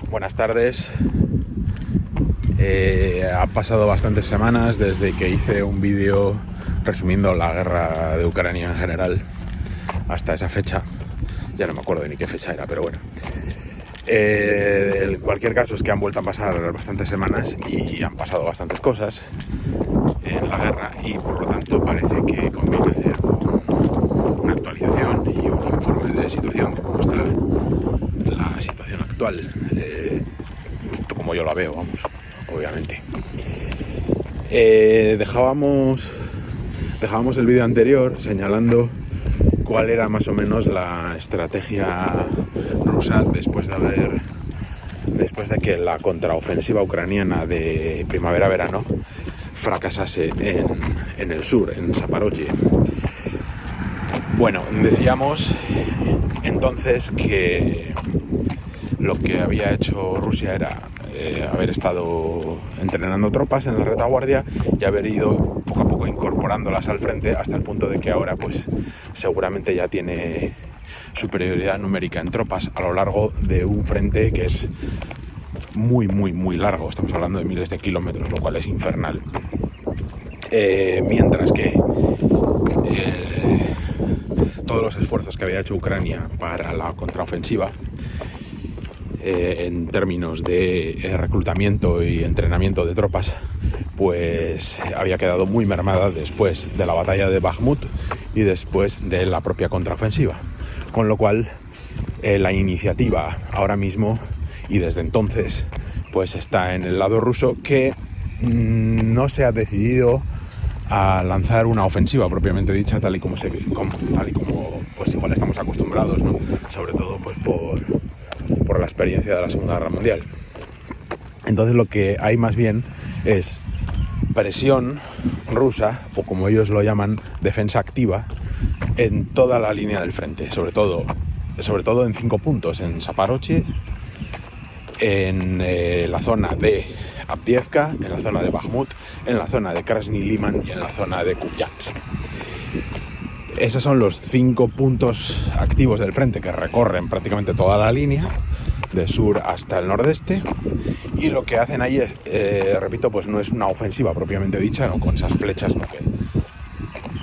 Buenas tardes. Han pasado bastantes semanas desde que hice un vídeo resumiendo la guerra de Ucrania en general hasta esa fecha. Ya no me acuerdo ni qué fecha era, pero bueno. En cualquier caso es que han vuelto a pasar bastantes semanas y han pasado bastantes cosas en la guerra y por lo tanto parece que conviene hacer una actualización y un informe de situación de cómo está la situación actual, como yo la veo, vamos, obviamente. Dejábamos el vídeo anterior señalando cuál era más o menos la estrategia rusa después de que la contraofensiva ucraniana de primavera-verano fracasase en el sur, en Zaporozhye. Bueno, decíamos entonces que lo que había hecho Rusia era haber estado entrenando tropas en la retaguardia y haber ido poco a poco incorporándolas al frente hasta el punto de que ahora pues seguramente ya tiene superioridad numérica en tropas a lo largo de un frente que es muy largo. Estamos hablando de miles de kilómetros, lo cual es infernal. Mientras que todos los esfuerzos que había hecho Ucrania para la contraofensiva en términos de reclutamiento y entrenamiento de tropas, pues había quedado muy mermada después de la batalla de Bakhmut y después de la propia contraofensiva, con lo cual la iniciativa ahora mismo y desde entonces pues está en el lado ruso, que no se ha decidido a lanzar una ofensiva propiamente dicha tal y como pues igual estamos acostumbrados, ¿no? Sobre todo pues por la experiencia de la Segunda Guerra Mundial. Entonces lo que hay más bien es presión rusa, o como ellos lo llaman, defensa activa, en toda la línea del frente, sobre todo en 5 puntos: en Zaporozhye, en la zona de Avdiivka, en la zona de Bakhmut, en la zona de Krasny Liman y en la zona de Kupiansk. Esos son los 5 puntos activos del frente que recorren prácticamente toda la línea, de sur hasta el nordeste, y lo que hacen ahí es, repito, pues no es una ofensiva propiamente dicha, no con esas flechas, ¿no?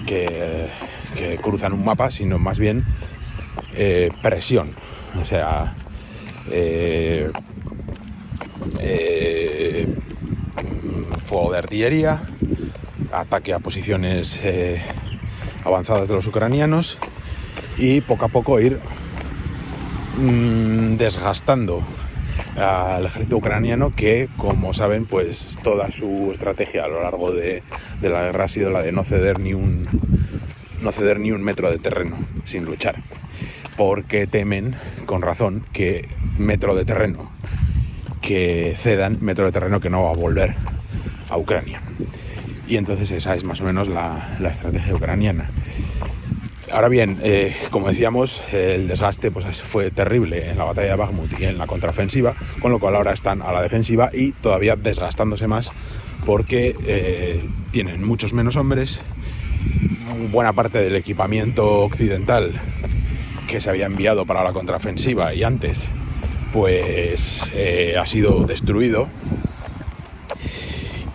que cruzan un mapa, sino más bien presión, o sea, fuego de artillería, ataque a posiciones avanzadas de los ucranianos y poco a poco ir desgastando al ejército ucraniano, que, como saben, pues toda su estrategia a lo largo de la guerra ha sido la de no ceder ni un metro de terreno sin luchar, porque temen, con razón, que metro de terreno que cedan, metro de terreno que no va a volver a Ucrania. Y entonces esa es más o menos la estrategia ucraniana. Ahora bien, como decíamos, el desgaste pues fue terrible en la batalla de Bakhmut y en la contraofensiva, con lo cual ahora están a la defensiva y todavía desgastándose más, porque tienen muchos menos hombres. Buena parte del equipamiento occidental que se había enviado para la contraofensiva y antes pues ha sido destruido,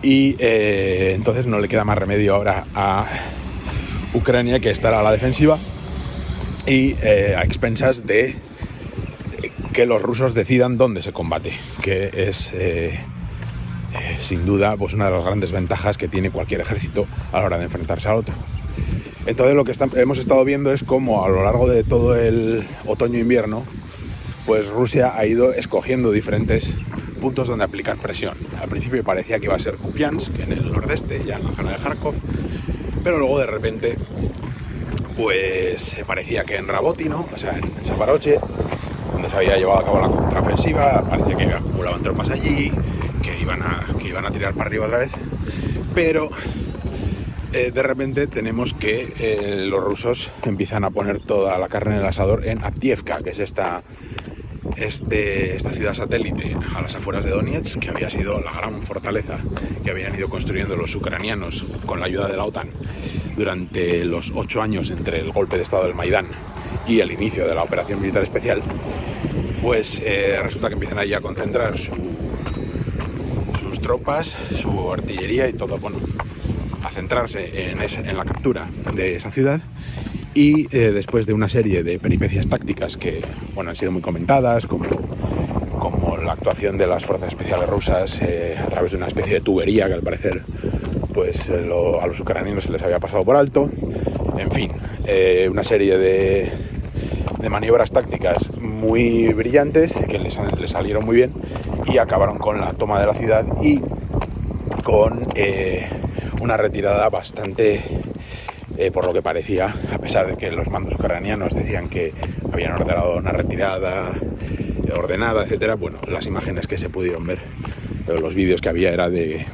y entonces no le queda más remedio ahora a Ucrania que estar a la defensiva y a expensas de que los rusos decidan dónde se combate, que es sin duda pues una de las grandes ventajas que tiene cualquier ejército a la hora de enfrentarse al otro. Entonces lo que hemos estado viendo es cómo a lo largo de todo el otoño-invierno pues Rusia ha ido escogiendo diferentes puntos donde aplicar presión. Al principio parecía que iba a ser Kupiansk, en el nordeste, ya en la zona de Kharkov, pero luego de repente pues parecía que en Rabotino, o sea en Zaporozhye, donde se había llevado a cabo la contraofensiva, parecía que acumulaban tropas allí, que iban a tirar para arriba otra vez, pero de repente tenemos que los rusos empiezan a poner toda la carne en el asador en Avdiivka, que es esta ciudad satélite a las afueras de Donetsk, que había sido la gran fortaleza que habían ido construyendo los ucranianos con la ayuda de la OTAN durante los 8 años entre el golpe de estado del Maidán y el inicio de la operación militar especial. pues resulta que empiezan ahí a concentrar sus tropas, su artillería y todo, bueno, a centrarse en la captura de esa ciudad. Y después de una serie de peripecias tácticas que, bueno, han sido muy comentadas, como la actuación de las fuerzas especiales rusas a través de una especie de tubería que al parecer pues a los ucranianos se les había pasado por alto, en fin, una serie de maniobras tácticas muy brillantes que les salieron muy bien y acabaron con la toma de la ciudad y con una retirada bastante, por lo que parecía, a pesar de que los mandos ucranianos decían que habían ordenado una retirada ordenada, etcétera. Bueno, las imágenes que se pudieron ver, los vídeos que había, era de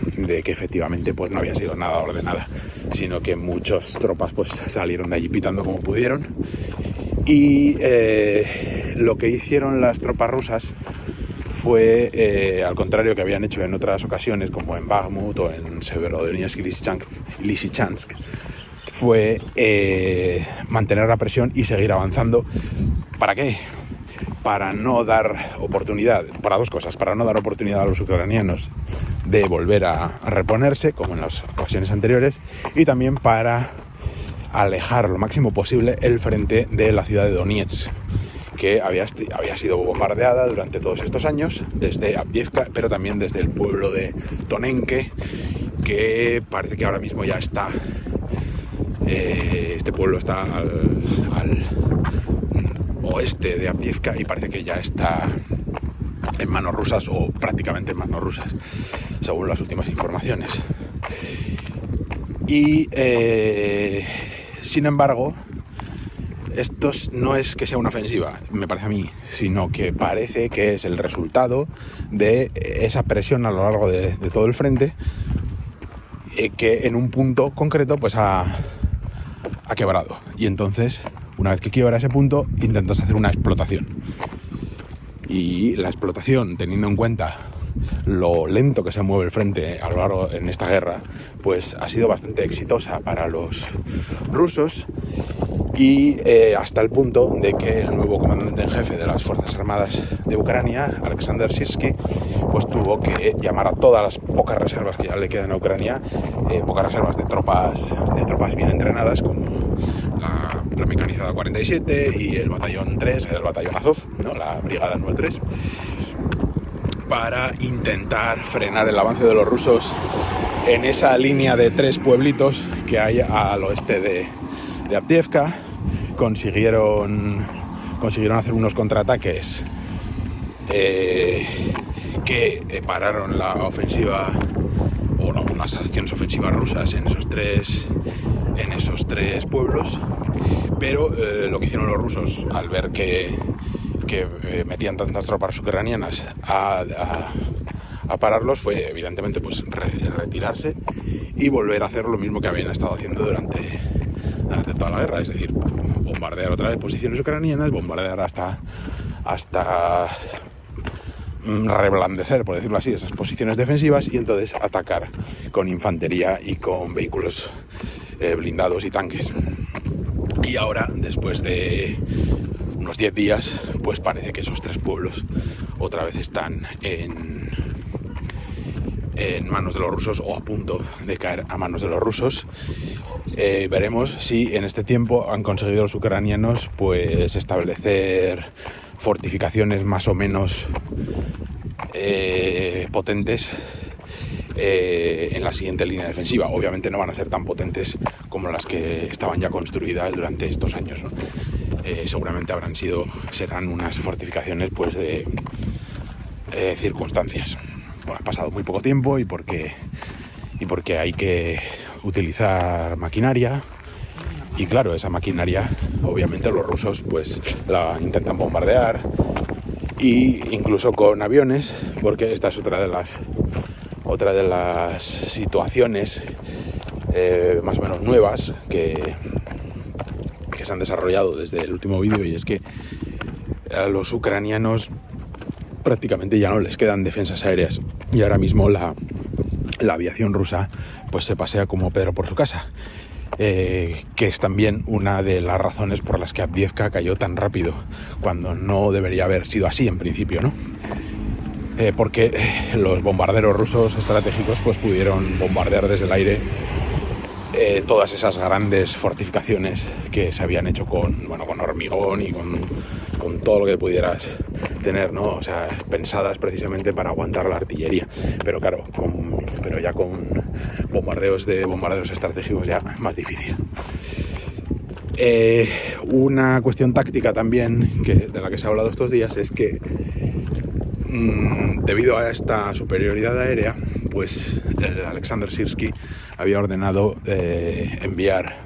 que efectivamente pues no había sido nada ordenada, sino que muchas tropas pues salieron de allí pitando como pudieron. Y lo que hicieron las tropas rusas fue, al contrario que habían hecho en otras ocasiones, como en Bakhmut o en Severodonetsk y Lysychansk, fue mantener la presión y seguir avanzando. ¿Para qué? Para no dar oportunidad, para dos cosas: para no dar oportunidad a los ucranianos de volver a reponerse, como en las ocasiones anteriores, y también para alejar lo máximo posible el frente de la ciudad de Donetsk, que había sido bombardeada durante todos estos años, desde Avdiivka, pero también desde el pueblo de Tonenke, que parece que ahora mismo ya está, este pueblo está al oeste de Avdiivka y parece que ya está en manos rusas, o prácticamente en manos rusas, según las últimas informaciones. Y sin embargo, esto no es que sea una ofensiva, me parece a mí, sino que parece que es el resultado de esa presión a lo largo de todo el frente, que en un punto concreto pues ha quebrado. Y entonces, una vez que quiebra ese punto, intentas hacer una explotación. Y la explotación, teniendo en cuenta lo lento que se mueve el frente a lo largo en esta guerra, pues ha sido bastante exitosa para los rusos, y hasta el punto de que el nuevo comandante en jefe de las Fuerzas Armadas de Ucrania, Alexander Syrskyi, pues tuvo que llamar a todas las pocas reservas que ya le quedan a Ucrania, pocas reservas de tropas bien entrenadas, como la mecanizada 47 y el batallón 3, el batallón Azov, ¿no? La brigada número 3, para intentar frenar el avance de los rusos en esa línea de 3 pueblitos que hay al oeste de Avdiivka. Consiguieron hacer unos contraataques que pararon la ofensiva, o las acciones ofensivas rusas en esos tres pueblos. Pero lo que hicieron los rusos, al ver que metían tantas tropas ucranianas a pararlos, fue evidentemente pues retirarse y volver a hacer lo mismo que habían estado haciendo durante toda la guerra, es decir, bombardear otra vez posiciones ucranianas, bombardear hasta reblandecer, por decirlo así, esas posiciones defensivas, y entonces atacar con infantería y con vehículos blindados y tanques. Y ahora, después de unos 10 días, pues parece que esos 3 pueblos otra vez están en manos de los rusos, o a punto de caer a manos de los rusos. Veremos si en este tiempo han conseguido los ucranianos pues establecer fortificaciones más o menos potentes en la siguiente línea defensiva. Obviamente no van a ser tan potentes como las que estaban ya construidas durante estos años, ¿no? Seguramente serán unas fortificaciones pues de circunstancias. Bueno, ha pasado muy poco tiempo y porque hay que utilizar maquinaria, y claro, esa maquinaria obviamente los rusos pues la intentan bombardear, y incluso con aviones, porque esta es otra de las situaciones más o menos nuevas que se han desarrollado desde el último vídeo, y es que a los ucranianos prácticamente ya no les quedan defensas aéreas, y ahora mismo la aviación rusa pues se pasea como Pedro por su casa. que es también una de las razones por las que Avdiivka cayó tan rápido, cuando no debería haber sido así en principio, ¿no? Porque los bombarderos rusos estratégicos pues pudieron bombardear desde el aire todas esas grandes fortificaciones que se habían hecho con hormigón y con todo lo que pudieras tener, ¿no? O sea, pensadas precisamente para aguantar la artillería. Pero claro, ya con bombarderos estratégicos ya más difícil. Una cuestión táctica también de la que se ha hablado estos días es que debido a esta superioridad aérea, pues Alexander Syrski había ordenado enviar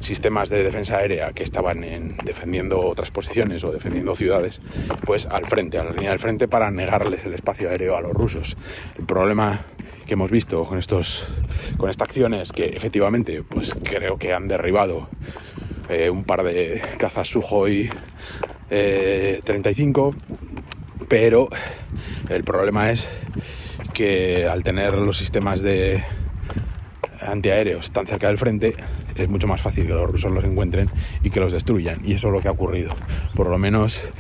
sistemas de defensa aérea que estaban defendiendo otras posiciones o defendiendo ciudades, pues al frente, a la línea del frente, para negarles el espacio aéreo a los rusos. El problema que hemos visto con esta acción es que efectivamente pues creo que han derribado un par de cazas Sukhoi 35, pero el problema es que al tener los sistemas de antiaéreos tan cerca del frente, es mucho más fácil que los rusos los encuentren y que los destruyan, y eso es lo que ha ocurrido. Por lo menos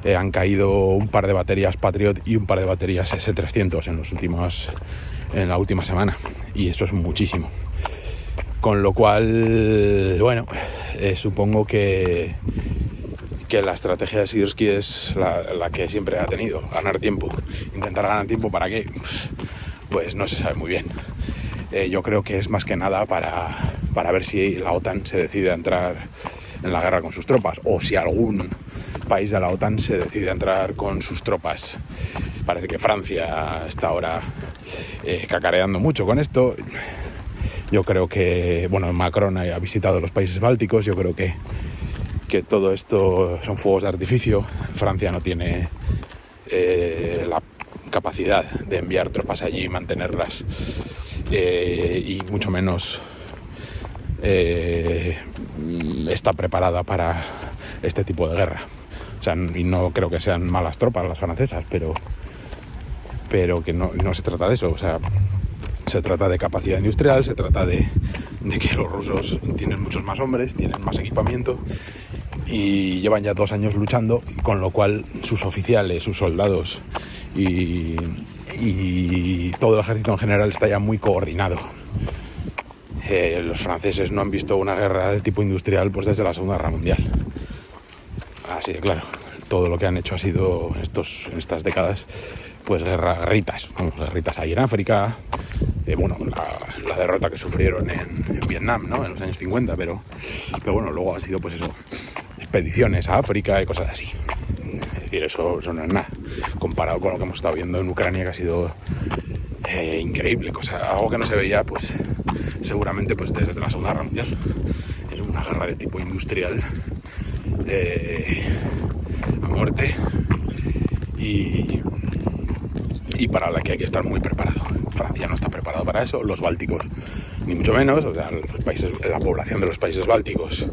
han caído un par de baterías Patriot y un par de baterías S-300 en la última semana, y eso es muchísimo. Con lo cual, bueno, supongo que la estrategia de Syrski es la que siempre ha tenido: ganar tiempo. ¿Intentar ganar tiempo para qué? Pues no se sabe muy bien. Yo creo que es más que nada para ver si la OTAN se decide a entrar en la guerra con sus tropas, o si algún país de la OTAN se decide a entrar con sus tropas. Parece que Francia está ahora cacareando mucho con esto. Yo creo que, Macron ha visitado los países bálticos. Yo creo que todo esto son fuegos de artificio. Francia no tiene la capacidad de enviar tropas allí y mantenerlas, y mucho menos está preparada para este tipo de guerra. O sea, y no creo que sean malas tropas las francesas, pero que no se trata de eso. O sea, se trata de capacidad industrial, se trata de que los rusos tienen muchos más hombres, tienen más equipamiento y llevan ya 2 años luchando, con lo cual sus oficiales, sus soldados y todo el ejército en general está ya muy coordinado. Los franceses no han visto una guerra de tipo industrial pues desde la Segunda Guerra Mundial. Así de claro, todo lo que han hecho ha sido en estas décadas pues guerritas ahí en África, la derrota que sufrieron en Vietnam, ¿no?, en los años 50, pero bueno, luego ha sido pues eso, expediciones a África y cosas así. Es decir, eso no es nada comparado con lo que hemos estado viendo en Ucrania, que ha sido increíble, algo que no se veía pues seguramente pues desde la Segunda Guerra Mundial. Es una guerra de tipo industrial a muerte, y para la que hay que estar muy preparado. Francia no está preparado para eso, los bálticos ni mucho menos. O sea, la población de los países bálticos,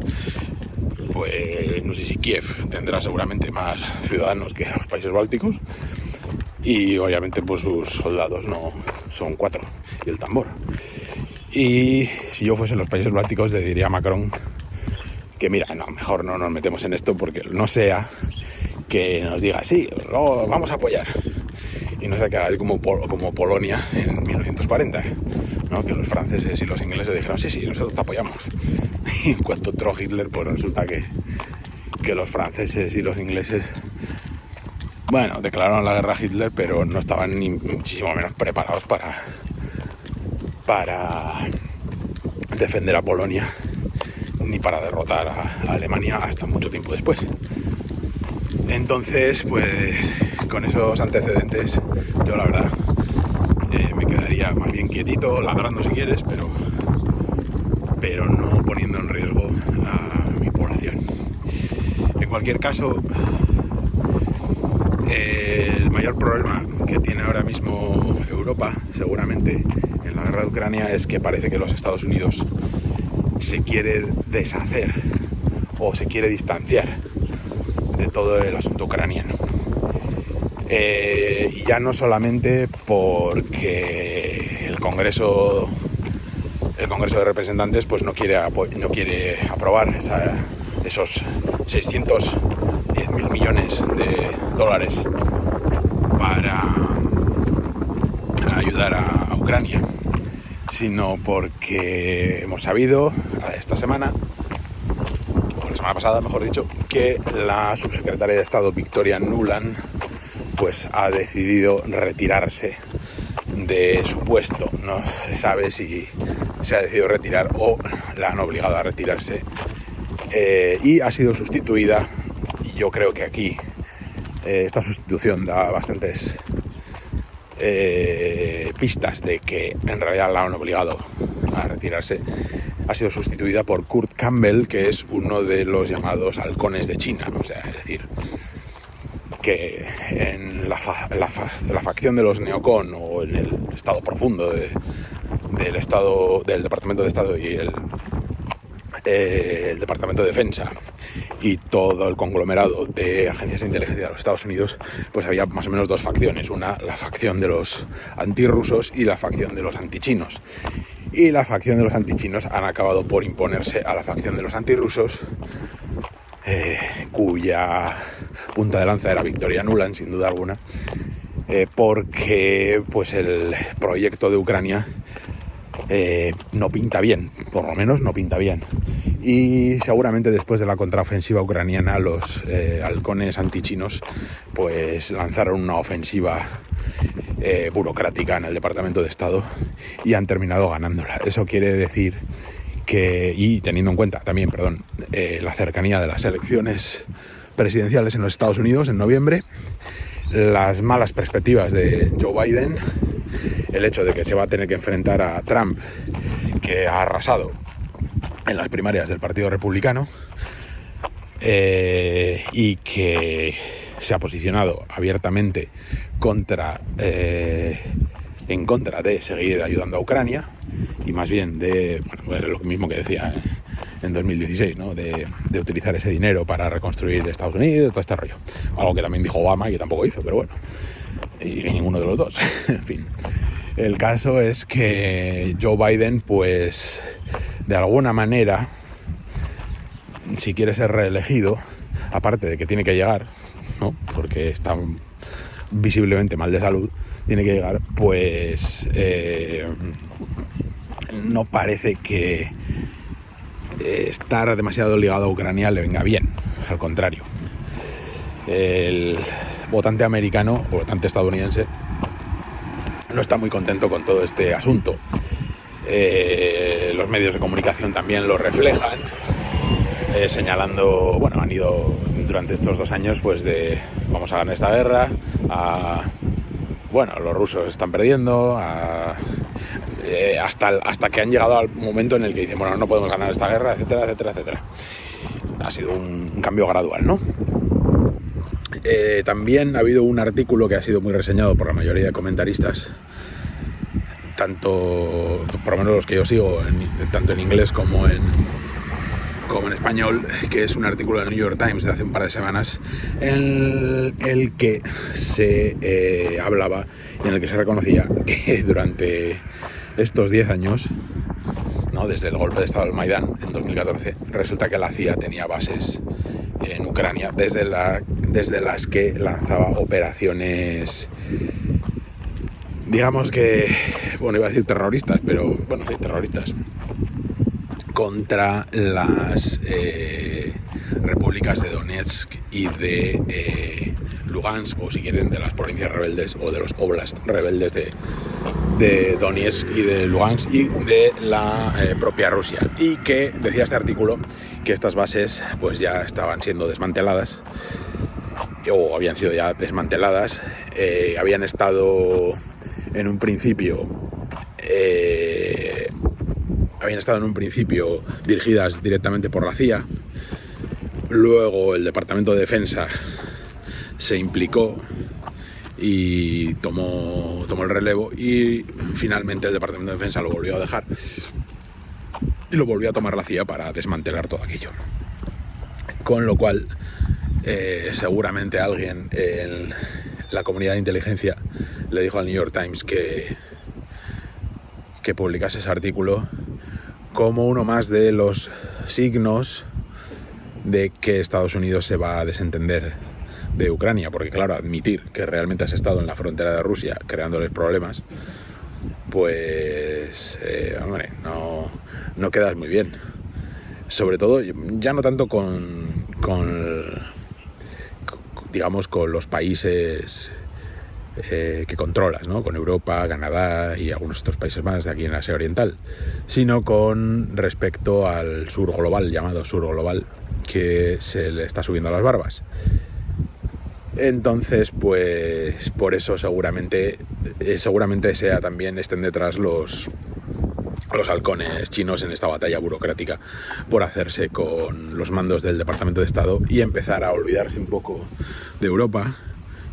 pues no sé si Kiev tendrá seguramente más ciudadanos que los países bálticos, y obviamente pues sus soldados no son 4 y el tambor. Y si yo fuese en los países bálticos, le diría a Macron que mira, mejor no nos metemos en esto, porque no sea que nos diga sí, vamos a apoyar, y no sea que haga como Polonia en 1940, ¿no?, que los franceses y los ingleses dijeron sí, nosotros te apoyamos, y en cuanto entró Hitler, pues resulta que los franceses y los ingleses, declararon la guerra a Hitler, pero no estaban ni muchísimo menos preparados para defender a Polonia, ni para derrotar a Alemania hasta mucho tiempo después. Entonces, pues con esos antecedentes, yo la verdad me quedaría más bien quietito, ladrando si quieres, pero no poniendo en riesgo a mi población. En cualquier caso, el mayor problema que tiene ahora mismo Europa, seguramente, en la guerra de Ucrania, es que parece que los Estados Unidos se quiere deshacer o se quiere distanciar de todo el asunto ucraniano. Y ya no solamente porque el Congreso el Congreso de Representantes pues no quiere aprobar esos 610.000 millones de dólares para ayudar a Ucrania, sino porque hemos sabido esta semana, o la semana pasada mejor dicho, que la subsecretaria de Estado Victoria Nuland pues ha decidido retirarse de su puesto. No se sabe si se ha decidido retirar o la han obligado a retirarse, y ha sido sustituida, y yo creo que aquí esta sustitución da bastantes pistas de que en realidad la han obligado a retirarse. Ha sido sustituida por Kurt Campbell, que es uno de los llamados halcones de China, o sea, es decir, que en la facción de los neocon, o en el estado profundo del Departamento de Estado y el Departamento de Defensa y todo el conglomerado de agencias de inteligencia de los Estados Unidos, pues había más o menos dos facciones: una, la facción de los antirrusos, y la facción de los antichinos. Y la facción de los antichinos han acabado por imponerse a la facción de los antirrusos, cuya punta de lanza era Victoria Nuland, sin duda alguna, porque pues el proyecto de Ucrania no pinta bien, por lo menos no pinta bien. Y seguramente después de la contraofensiva ucraniana, los halcones antichinos pues lanzaron una ofensiva burocrática en el Departamento de Estado y han terminado ganándola. Eso quiere decir que, y teniendo en cuenta también, la cercanía de las elecciones presidenciales en los Estados Unidos en noviembre, las malas perspectivas de Joe Biden, el hecho de que se va a tener que enfrentar a Trump, que ha arrasado en las primarias del Partido Republicano, y que se ha posicionado abiertamente en contra de seguir ayudando a Ucrania, y más bien de, lo mismo que decía en 2016, ¿no? de utilizar ese dinero para reconstruir Estados Unidos, todo este rollo. Algo que también dijo Obama y que tampoco hizo, pero bueno, y ninguno de los dos. En fin, el caso es que Joe Biden, pues, de alguna manera, si quiere ser reelegido, aparte de que tiene que llegar, ¿no? Porque está visiblemente mal de salud, tiene que llegar, pues no parece que estar demasiado ligado a Ucrania le venga bien, al contrario. El votante americano, o votante estadounidense, no está muy contento con todo este asunto. Los medios de comunicación también lo reflejan, señalando, han ido durante estos 2 años pues de vamos a ganar esta guerra, los rusos están perdiendo, hasta que han llegado al momento en el que dicen, no podemos ganar esta guerra, etcétera, etcétera, etcétera. Ha sido un cambio gradual, ¿no? También ha habido un artículo que ha sido muy reseñado por la mayoría de comentaristas, tanto, por lo menos los que yo sigo, tanto en inglés como en español, que es un artículo del New York Times de hace un par de semanas, en el que se hablaba y en el que se reconocía que durante estos 10 años, ¿no?, desde el golpe de estado del Maidán en 2014, resulta que la CIA tenía bases en Ucrania desde las que lanzaba operaciones, digamos que, iba a decir terroristas, pero sí, terroristas, contra las repúblicas de Donetsk y de Lugansk, o si quieren, de las provincias rebeldes o de los oblasts rebeldes de Donetsk y de Lugansk y de la propia Rusia. Y que decía este artículo que estas bases pues ya estaban siendo desmanteladas, o habían sido ya desmanteladas, habían estado en un principio dirigidas directamente por la CIA. Luego el Departamento de Defensa se implicó y tomó el relevo, y finalmente el Departamento de Defensa lo volvió a dejar y lo volvió a tomar la CIA para desmantelar todo aquello. Con lo cual, seguramente alguien en la comunidad de inteligencia le dijo al New York Times que publicase ese artículo como uno más de los signos de que Estados Unidos se va a desentender de Ucrania, porque claro, admitir que realmente has estado en la frontera de Rusia creándoles problemas, pues hombre, no quedas muy bien. Sobre todo, ya no tanto digamos, con los países que controlas, ¿no? Con Europa, Canadá y algunos otros países más de aquí en Asia Oriental, sino con respecto al sur global, llamado sur global, que se le está subiendo a las barbas. Entonces, pues por eso seguramente sea también estén detrás los halcones chinos en esta batalla burocrática por hacerse con los mandos del Departamento de Estado y empezar a olvidarse un poco de Europa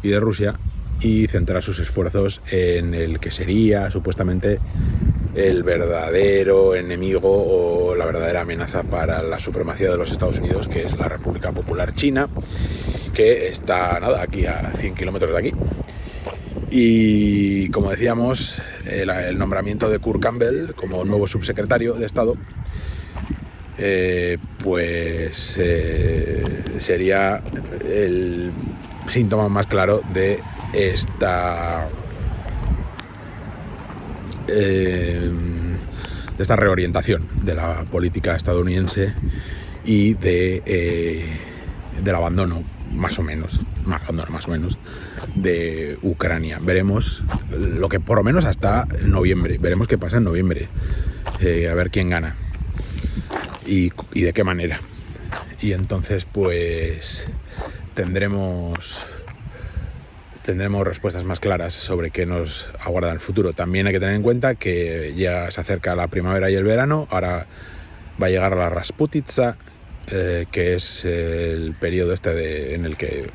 y de Rusia y centrar sus esfuerzos en el que sería supuestamente el verdadero enemigo o la verdadera amenaza para la supremacía de los Estados Unidos, que es la República Popular China, que está aquí a 100 kilómetros de aquí. Y como decíamos, el nombramiento de Kurt Campbell como nuevo subsecretario de Estado sería el síntoma más claro de esta reorientación de la política estadounidense y del abandono más o menos de Ucrania. Veremos lo que por lo menos hasta noviembre, veremos qué pasa en noviembre, a ver quién gana y de qué manera. Y entonces pues tendremos respuestas más claras sobre qué nos aguarda en el futuro. También hay que tener en cuenta que ya se acerca la primavera y el verano. Ahora va a llegar la Rasputitsa, que es el periodo en el que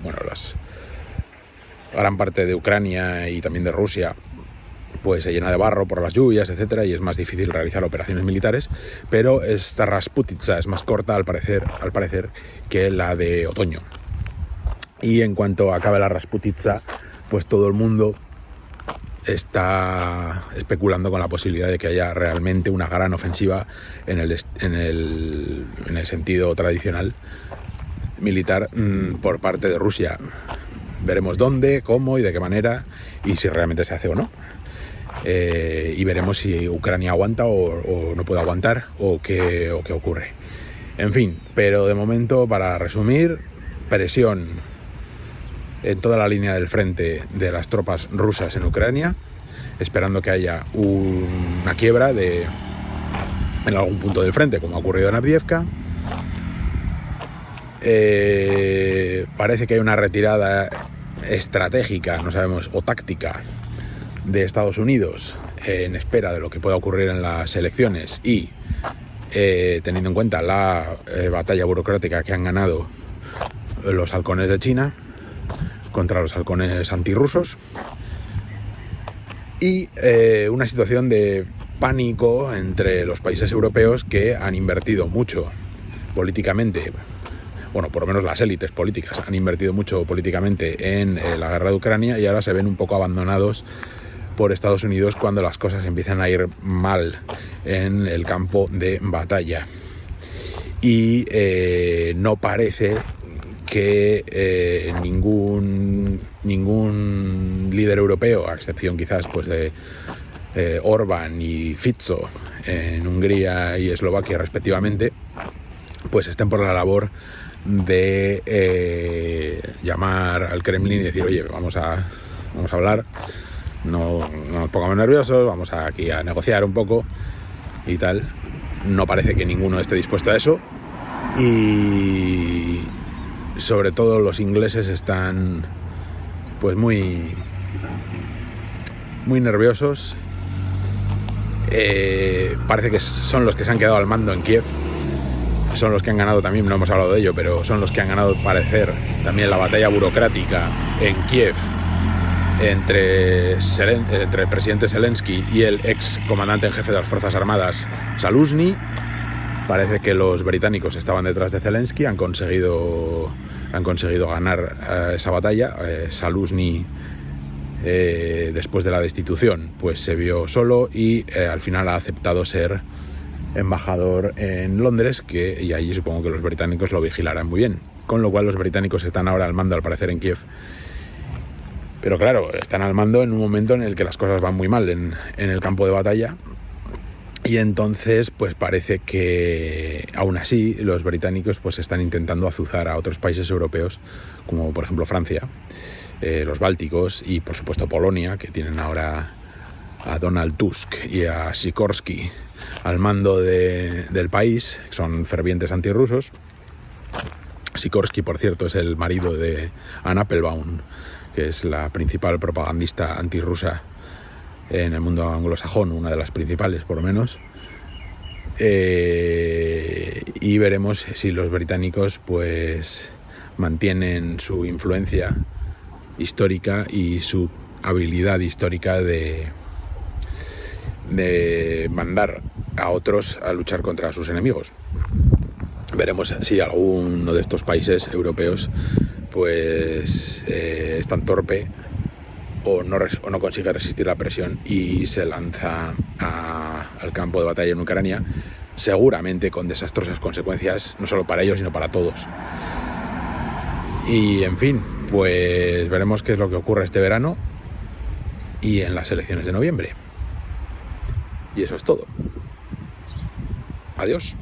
gran parte de Ucrania y también de Rusia pues se llena de barro por las lluvias, etcétera, y es más difícil realizar operaciones militares, pero esta Rasputitsa es más corta al parecer que la de otoño. Y en cuanto acabe la Rasputitsa, pues todo el mundo está especulando con la posibilidad de que haya realmente una gran ofensiva en el sentido tradicional militar por parte de Rusia. Veremos dónde, cómo y de qué manera, y si realmente se hace o no. Y veremos si Ucrania aguanta o no puede aguantar o qué ocurre. En fin, pero de momento, para resumir, presión en toda la línea del frente de las tropas rusas en Ucrania, esperando que haya una quiebra en algún punto del frente, como ha ocurrido en Avdiivka. Parece que hay una retirada estratégica, no sabemos, o táctica de Estados Unidos en espera de lo que pueda ocurrir en las elecciones y teniendo en cuenta la batalla burocrática que han ganado los halcones de China contra los halcones antirrusos, y una situación de pánico entre los países europeos que han invertido mucho políticamente, bueno, por lo menos las élites políticas han invertido mucho políticamente en la guerra de Ucrania, y ahora se ven un poco abandonados por Estados Unidos cuando las cosas empiezan a ir mal en el campo de batalla. Y no parece que ningún líder europeo, a excepción quizás pues de Orbán y Fico en Hungría y Eslovaquia respectivamente, pues estén por la labor de llamar al Kremlin y decir: oye, vamos a hablar, no nos pongamos nerviosos, vamos aquí a negociar un poco y tal. No parece que ninguno esté dispuesto a eso, y sobre todo los ingleses están pues muy nerviosos. Parece que son los que se han quedado al mando en Kiev, son los que han ganado también, no hemos hablado de ello, pero son los que han ganado, al parecer, también la batalla burocrática en Kiev entre el presidente Zelensky y el ex comandante en jefe de las Fuerzas Armadas, Zaluzny. Parece que los británicos estaban detrás de Zelensky, han conseguido ganar esa batalla. Zaluzny, después de la destitución, pues se vio solo y al final ha aceptado ser embajador en Londres, y allí supongo que los británicos lo vigilarán muy bien. Con lo cual los británicos están ahora al mando, al parecer, en Kiev. Pero claro, están al mando en un momento en el que las cosas van muy mal en el campo de batalla. Y entonces, pues parece que aún así los británicos pues están intentando azuzar a otros países europeos, como por ejemplo Francia, los bálticos y por supuesto Polonia, que tienen ahora a Donald Tusk y a Sikorski al mando del país, que son fervientes antirrusos. Sikorski, por cierto, es el marido de Anne Applebaum, que es la principal propagandista antirrusa en el mundo anglosajón, una de las principales por lo menos. Y veremos si los británicos pues mantienen su influencia histórica y su habilidad histórica de mandar a otros a luchar contra sus enemigos. Veremos si alguno de estos países europeos pues es tan torpe o no consigue resistir la presión y se lanza al campo de batalla en Ucrania, seguramente con desastrosas consecuencias, no solo para ellos, sino para todos. Y en fin, pues veremos qué es lo que ocurre este verano y en las elecciones de noviembre. Y eso es todo. Adiós.